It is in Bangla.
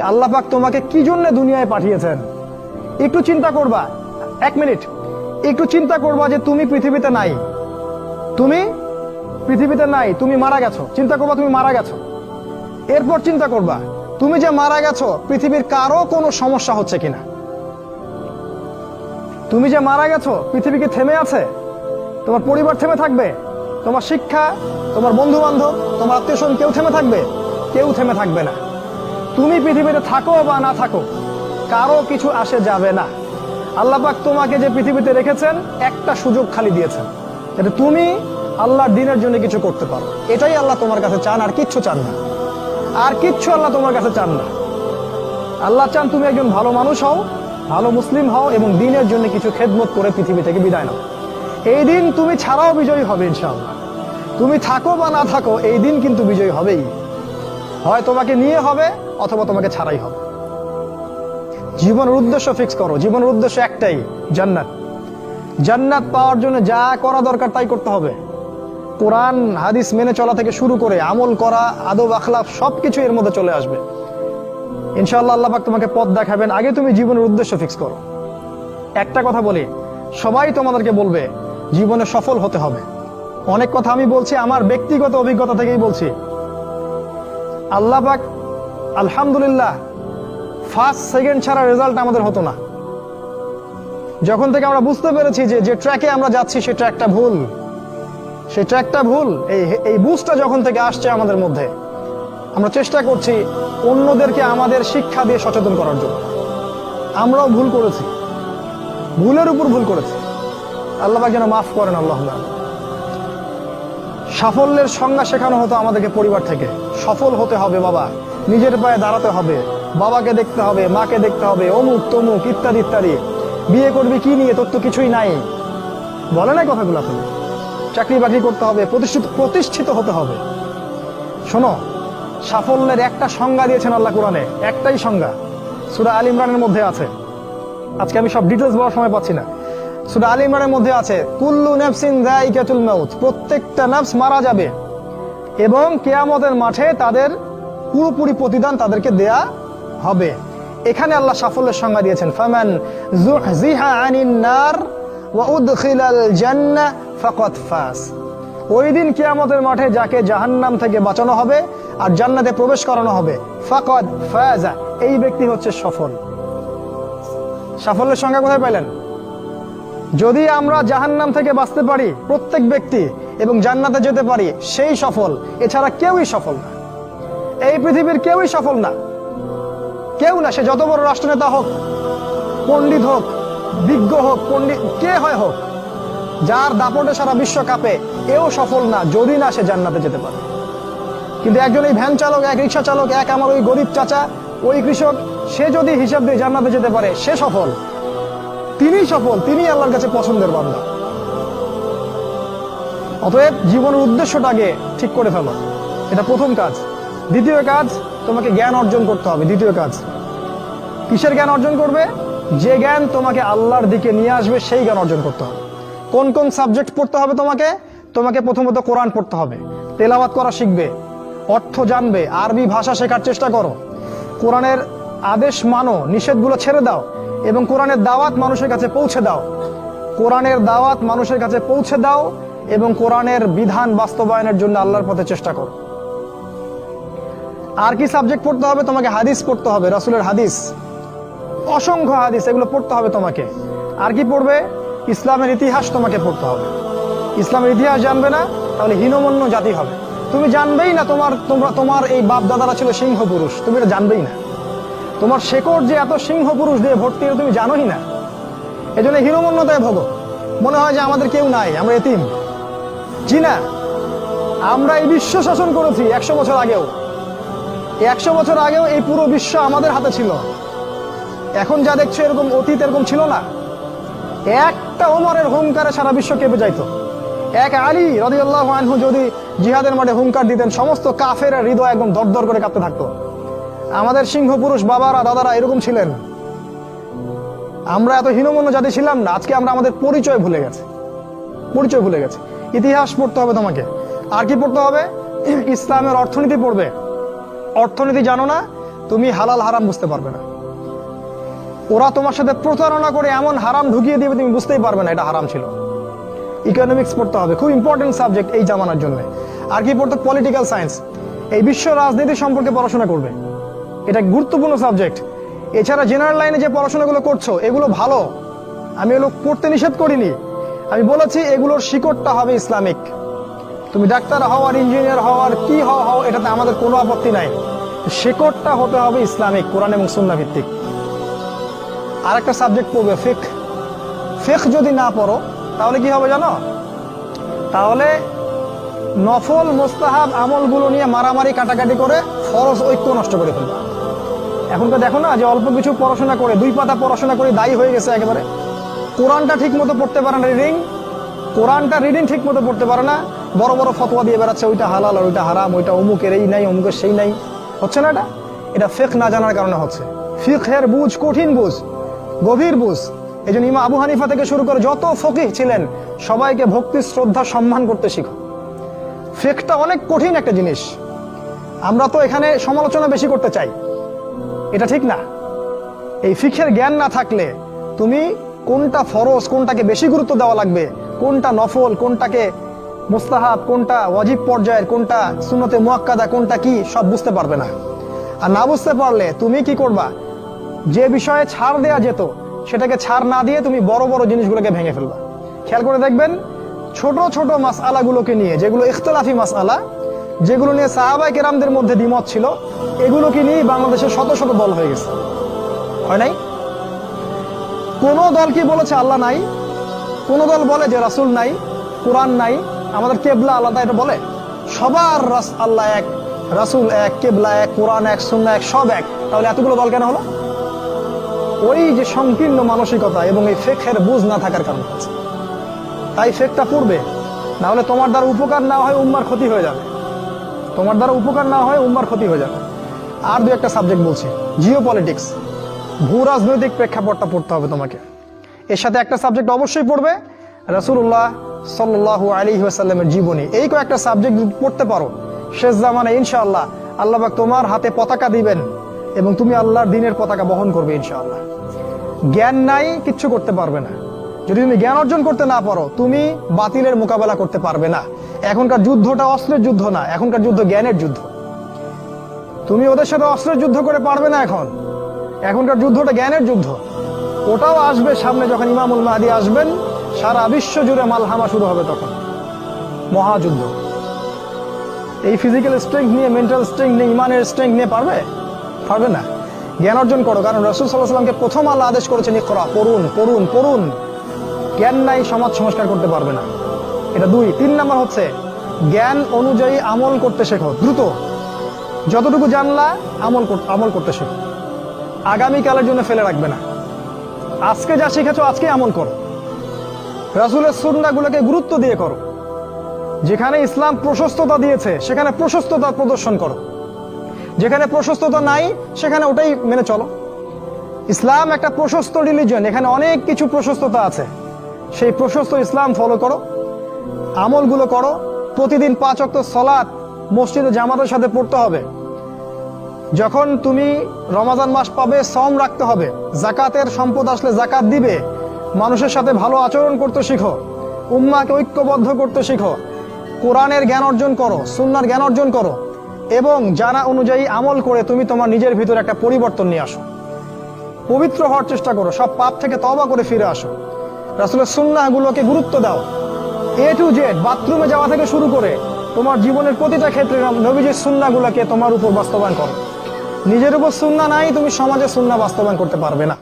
আল্লাহ পাক তোমাকে কি জন্য দুনিয়ায় পাঠিয়েছেন। একটু চিন্তা করবা, 1 মিনিট একটু চিন্তা করবা যে তুমি পৃথিবীতে নাই, তুমি পৃথিবীতে নাই, তুমি মারা গেছো। চিন্তা করবা তুমি মারা গেছো। এরপর চিন্তা করবা তুমি যে মারা গেছো পৃথিবীর কারো কোনো সমস্যা হচ্ছে কিনা। তুমি যে মারা গেছো পৃথিবী কি থেমে আছে? তোমার পরিবার থেমে থাকবে? তোমার শিক্ষা, তোমার বন্ধু বান্ধব, তোমার আত্মীয় স্বজন কেউ থেমে থাকবে? কেউ থেমে থাকবে না। তুমি পৃথিবীতে থাকো বা না থাকো কারো কিছু আসে যাবে না। আল্লাহ পাক তোমাকে যে পৃথিবীতে রেখেছেন একটা সুযোগ খালি দিয়েছেন, যাতে তুমি আল্লাহর দ্বীনের জন্য কিছু করতে পারো। এটাই আল্লাহ তোমার কাছে চান, আর কিচ্ছু চান না। আর কিচ্ছু আল্লাহ তোমার কাছে চান না। আল্লাহ চান তুমি একজন ভালো মানুষ হও, ভালো মুসলিম হও এবং দ্বীনের জন্য কিছু খেদমত করে পৃথিবী থেকে বিদায় নাও। এই দিন তুমি ছাড়াও বিজয়ী হবে ইনশাআল্লাহ। তুমি থাকো বা না থাকো এই দিন কিন্তু বিজয়ী হবেই। হয় তোমাকে নিয়ে হবে অথবা তোমাকে ছাড়াই হবে। জীবনের উদ্দেশ্য ফিক্স করো। জীবনের উদ্দেশ্য একটাই, জান্নাত। জান্নাত পাওয়ার জন্য যা করা দরকার তাই করতে হবে। কোরআন হাদিস মেনে চলা থেকে শুরু করে আমল করা, আদব আখলাক সবকিছু এর মধ্যে চলে আসবে ইনশাআল্লাহ। আল্লাহ পাক তোমাকে পথ দেখাবেন। আগে তুমি জীবনের উদ্দেশ্য ফিক্স করো। একটা কথা বলি, সবাই তোমাদেরকে বলবে জীবনে সফল হতে হবে। অনেক কথা আমি বলছি আমার ব্যক্তিগত অভিজ্ঞতা থেকেই বলছি। আল্লাহ পাক আলহামদুলিল্লাহ ফার্স্ট সেকেন্ড ছাড়া রেজাল্ট আমাদের হতো না। যখন থেকে আমরা বুঝতে পেরেছি যে ট্র্যাকে আমরা যাচ্ছি সে ট্র্যাকটা ভুল, সেই ট্র্যাকটা ভুল, এই বুঝটা যখন থেকে আসছে আমাদের মধ্যে, আমরা চেষ্টা করছি অন্যদেরকে আমাদের শিক্ষা দিয়ে সচেতন করার জন্য। আমরাও ভুল করেছি, ভুলের উপর ভুল করেছি। আল্লাহ পাক যেন মাফ করেন। আল্লাহ সাফল্যের সংজ্ঞা শেখানো হতো আমাদেরকে পরিবার থেকে। সফল হতে হবে বাবা, নিজের পায়ে দাঁড়াতে হবে, বাবাকে দেখতে হবে, মাকে দেখতে হবে, অমুক তমুক ইত্যাদি ইত্যাদি। বিয়ে করবি কি নিয়ে, তোর তো কিছুই নাই, বলে নাই কথাগুলো। আসলে চাকরি বাকরি করতে হবে, প্রতিষ্ঠিত হতে হবে। শোনো, সাফল্যের একটা সংজ্ঞা দিয়েছেন আল্লাহ কোরআনে, একটাই সংজ্ঞা, সূরা আল ইমরানের মধ্যে আছে। আজকে আমি সব ডিটেলস বলার সময় পাচ্ছি না। সূরা আল ইমরানের মধ্যে আছে কুল্লু নাফসিন যায়িকাতুল মাউত, প্রত্যেকটা নফস মারা যাবে এবং কিয়ামতের মাঠে তাদের পুরোপুরি প্রতিদান তাদেরকে দেয়া হবে। এখানে আল্লাহ সাফল্যের সংজ্ঞা দিয়েছেন, ফামান যুহজিহা আনিন নার ওয়া উদখিলাল জান্নাহ ফাকাদ ফাজ। ওই দিন কিয়ামতের মাঠে যাকে জাহান্নাম থেকে বাঁচানো হবে আর জান্নাতে প্রবেশ করানো হবে, ফাকাদ ফাজা, এই ব্যক্তি হচ্ছে সফল। সাফল্যের সংজ্ঞা কোথায় পাইলেন? যদি আমরা জাহান্নাম থেকে বাঁচতে পারি প্রত্যেক ব্যক্তি এবং জান্নাতে যেতে পারি, সেই সফল। এছাড়া কেউই সফল না। এই পৃথিবীর কেউই সফল না, কেউ না। সে যত বড় রাষ্ট্রনেতা হোক, পণ্ডিত হোক, বিজ্ঞ হোক, পণ্ডিত কে হয় হোক, যার দাপটে সারা বিশ্ব কাঁপে, এও সফল না যদি না সে জান্নাতে যেতে পারে। কিন্তু একজন এই ভ্যান চালক, এক রিক্সা চালক, এক আমার ওই গরিব চাচা, ওই কৃষক, সে যদি হিসাব দিয়ে জান্নাতে যেতে পারে, সে সফল। তিনি সফল, তিনি আল্লাহর কাছে পছন্দের বান্দা। অতএব জীবনের উদ্দেশ্যটা আগে ঠিক করে ফেলো, এটা প্রথম কাজ। দ্বিতীয় কাজ, তোমাকে জ্ঞান অর্জন করতে হবে। দ্বিতীয় কাজ, কিসের জ্ঞান অর্জন করবে? যে জ্ঞান তোমাকে আল্লাহর দিকে নিয়ে আসবে সেই জ্ঞান অর্জন করতে হবে। কোন কোন সাবজেক্ট পড়তে হবে তোমাকে? তোমাকে প্রথমত কোরআন পড়তে হবে, তেলাওয়াত করা শিখবে, অর্থ জানবে, আরবি ভাষা শেখার চেষ্টা করো, কোরআনের আদেশ মানো, নিষেধগুলো ছেড়ে দাও এবং কোরআনের দাওয়াত মানুষের কাছে পৌঁছে দাও। কোরআনের দাওয়াত মানুষের কাছে পৌঁছে দাও এবং কোরআনের বিধান বাস্তবায়নের জন্য আল্লাহর পথে চেষ্টা করো। আর কি সাবজেক্ট পড়তে হবে? তোমাকে হাদিস পড়তে হবে, রাসূলের হাদিস, অসংখ্য হাদিস, এগুলো পড়তে হবে তোমাকে। আর কি পড়বে? ইসলামের ইতিহাস তোমাকে পড়তে হবে। ইসলামের ইতিহাস জানবে না তাহলে হীনমন্য জাতি হবে। তুমি জানবেই না তোমার এই বাপ দাদারা ছিল সিংহ পুরুষ, তুমি এটা জানবেই না। তোমার শেকড় যে এত সিংহ পুরুষ দিয়ে ভর্তি, তুমি জানোই না। এজন্য হীনমন্যতায় ভোগো, মনে হয় যে আমাদের কেউ নাই, আমরা এতিম। জি না, আমরা এই বিশ্ব শাসন করেছি 100 বছর আগেও। 100 বছর আগেও এই পুরো বিশ্ব আমাদের হাতে ছিল। এখন যা দেখছো এরকম অতীত এরকম ছিল না। একটা ওমরের হুঙ্কারে সারা বিশ্ব কেঁপে যাইতো। এক আলী রাদিয়াল্লাহু আনহু যদি জিহাদের মাঠে হুঙ্কার দিতেন, সমস্ত কাফের হৃদয় একদম দরদর করে কাঁপতে থাকতো। আমাদের সিংহ পুরুষ বাবারা দাদারা এরকম ছিলেন। আমরা এত হীনমন্য জাতি ছিলাম না। আজকে আমরা আমাদের পরিচয় ভুলে গেছি। ইতিহাস পড়তে হবে তোমাকে। আর কি পড়তে হবে? ইসলামের অর্থনীতি পড়বে। অর্থনীতি জানো না, তুমি হালাল হারাম বুঝতে পারবে না। ওরা তোমার সাথে প্রতারণা করে এমন হারাম ঢুকিয়ে দিবে তুমি বুঝতেই পারবে না এটা হারাম ছিল। ইকোনমিক্স পড়তে হবে, খুব ইম্পর্টেন্ট সাবজেক্ট এই জামানার জন্য। আর কি পড়তে? পলিটিক্যাল সায়েন্স, এই বিশ্ব রাজনীতি সম্পর্কে পড়াশোনা করবে, এটা গুরুত্বপূর্ণ সাবজেক্ট। এছাড়া জেনারেল লাইনে যে পড়াশোনাগুলো করছো এগুলো ভালো, আমি এগুলো করতে নিষেধ করিনি। আমি বলেছি এগুলোর শিকড়টা হবে ইসলামিক। তুমি ডাক্তার হও আর ইঞ্জিনিয়ার হও আর কি হও, এটাতে আমাদের কোনো আপত্তি নাই, শিকড়টা হতে হবে ইসলামিক, কোরআন এবং সুন্নাহ ভিত্তিক। আর একটা সাবজেক্ট পড়বে ফিকহ। ফিকহ যদি না পড়ো তাহলে কি হবে জানো? তাহলে নফল মুস্তাহাব আমলগুলো নিয়ে মারামারি কাটাকাটি করে ফরজ ঐক্য নষ্ট করে ফেলবে। এখনকার দেখো না যে অল্প কিছু পড়াশোনা করে, 2 পাতা পড়াশোনা করে দায়ী হয়ে গেছে একেবারে। কোরআনটা ঠিক মতো পড়তে পারে না, কোরআনটা রিডিং ঠিক মতো পড়তে পারে না, বড় বড় ফতোয়া দিয়ে বেড়াচ্ছে, ওইটা হালাল আর ওইটা হারাম, ওইটা অমুকের এই নাই অমুকের সেই নাই। হচ্ছে না এটা ফিকহ না জানার কারণে হচ্ছে। ফিকহের বুঝ কঠিন বুঝ, গভীর বুঝ। এই জন্য ইমাম আবু হানিফা থেকে শুরু করে যত ফকিহ ছিলেন সবাইকে ভক্তি শ্রদ্ধা সম্মান করতে শিখো। ফিকহটা অনেক কঠিন একটা জিনিস। আমরা তো এখানে সমালোচনা বেশি করতে চাই, এটা ঠিক না। এই ফিকহের জ্ঞান না থাকলে তুমি কোনটা ফরজ, কোনটাকে বেশি গুরুত্ব দেওয়া লাগবে, কোনটা নফল, কোনটাকে মুস্তাহাব, কোনটা ওয়াজিব পর্যায়ের, কোনটা সুন্নতে মুআক্কাদা, কোনটা কি, সব বুঝতে পারবে না। আর না বুঝতে পারলে তুমি কি করবা? যে বিষয়ে ছাড় দেয়া যেত সেটাকে ছাড় না দিয়ে তুমি বড় বড় জিনিসগুলোকে ভেঙে ফেলবা। খেয়াল করে দেখবেন ছোট ছোট মাসআলাগুলোকে নিয়ে, যেগুলো ইখতিলাফি মাসআলা, যেগুলো নিয়ে সাহাবায়ে কেরামদের মধ্যে দ্বিমত ছিল, এগুলোকে নিয়ে বাংলাদেশের শত শত দল হয়ে গেছে। হয় নাই? কোন দল কি বলেছে আল্লাহ নাই? কোন দল বলে যে রাসূল নাই, কোরআন নাই, আমাদের কেবলা আলাদা, এটা বলে? সবার আল্লাহ এক, রাসূল এক, কেবলা এক, কোরআন এক, সুন্নাহ এক, সব এক। তাহলে এতগুলো দল কেন হলো? ওই যে সংকীর্ণ মানসিকতা এবং এই ফিকহের বুঝ না থাকার কারণে। তাই ফিকহটা পড়বে, না হলে তোমার দ্বারা উপকার না হয় উম্মার ক্ষতি হয়ে যাবে, তোমার দ্বারা উপকার না হয় উম্মার ক্ষতি হয়ে যাবে। আর 2-1টা সাবজেক্ট বলছি, জিও পলিটিক্স, ভূ রাজনৈতিক প্রেক্ষাপটটা পড়তে হবে তোমাকে। এর সাথে একটা সাবজেক্ট অবশ্যই পড়বে রাসূলুল্লাহ সাল্লাল্লাহু আলাইহি ওয়াসাল্লামের জীবনী। এই কয়েকটা সাবজেক্ট পড়তে পারো, শেষ জামানায় ইনশাআল্লাহ আল্লাহ পাক তোমার হাতে পতাকা দিবেন এবং তুমি আল্লাহর দ্বীনের পতাকা বহন করবে ইনশাআল্লাহ। জ্ঞান নাই, কিচ্ছু করতে পারবে না। যদি তুমি জ্ঞান অর্জন করতে না পারো তুমি বাতিলের মোকাবেলা করতে পারবে না। এখনকার যুদ্ধটা অস্ত্রের যুদ্ধ না, এখনকার যুদ্ধ জ্ঞানের যুদ্ধ। তুমি ওদের সাথে অস্ত্রের যুদ্ধ করে পারবে না, এখনকার যুদ্ধটা জ্ঞানের যুদ্ধ। ওটাও আসবে সামনে, যখন ইমামুল মাহদী আসবেন সারা বিশ্ব জুড়ে মালহামা শুরু হবে, তখন মহাযুদ্ধ। এই ফিজিক্যাল স্ট্রেংথ নিয়ে, মেন্টাল স্ট্রেংথ নিয়ে, ইমানের স্ট্রেংথ নিয়ে পারবে না। জ্ঞান অর্জন করো, কারণ রাসূল সাল্লাল্লাহু আলাইহি ওয়াসাল্লামকে প্রথম আল্লাহ আদেশ করেছেন ইকরা, পড়ুন পড়ুন পড়ুন। জ্ঞান নাই, সমাজ সংস্কার করতে পারবে না। এটা 2। 3 নাম্বার হচ্ছে জ্ঞান অনুযায়ী আমল করতে শেখো দ্রুত। যতটুকু জানলা আমল করতে শেখো, আগামীকালের জন্য ফেলে রাখবে না। আজকে যা শিখেছো আজকে আমল করো, রাসূলের সুন্নাহগুলোকে গুরুত্ব দিয়ে করো। যেখানে ইসলাম প্রশস্ততা দিয়েছে সেখানে প্রশস্ততা প্রদর্শন করো, যেখানে প্রশস্ততা নাই সেখানে ওটাই মেনে চলো। ইসলাম একটা প্রশস্ত রিলিজিয়ন, এখানে অনেক কিছু প্রশস্ততা আছে, সেই প্রশস্ত ইসলাম ফলো করো, আমলগুলো করো। প্রতিদিন 5 ওয়াক্ত সালাত মসজিদে জামাতের সাথে পড়তে হবে। যখন তুমি রমাজান মাস পাবে সওম রাখতে হবে, যাকাতের সম্পদ আসলে যাকাত দিবে, মানুষের সাথে ভালো আচরণ করতে শিখো, উম্মাহকে ঐক্যবদ্ধ করতে শিখো, কোরআনের জ্ঞান অর্জন করো, সুন্নাহর জ্ঞান অর্জন করো এবং জানা অনুযায়ী আমল করে তুমি তোমার নিজের ভিতরে একটা পরিবর্তন নিয়ে আসো। পবিত্র হওয়ার চেষ্টা করো, সব পাপ থেকে তওবা করে ফিরে আসো। রাসূলের সুন্নাহগুলোকে গুরুত্ব দাও। A to Z, বাথরুমে যাওয়া থেকে শুরু করে তোমার জীবনের প্রতিটা ক্ষেত্রে নবীজির সুন্নাহগুলোকে তোমার উপর বাস্তবায়ন করো। নিজের উপর সুন্নাহ নাই, তুমি সমাজে সুন্নাহ বাস্তবায়ন করতে পারবে না।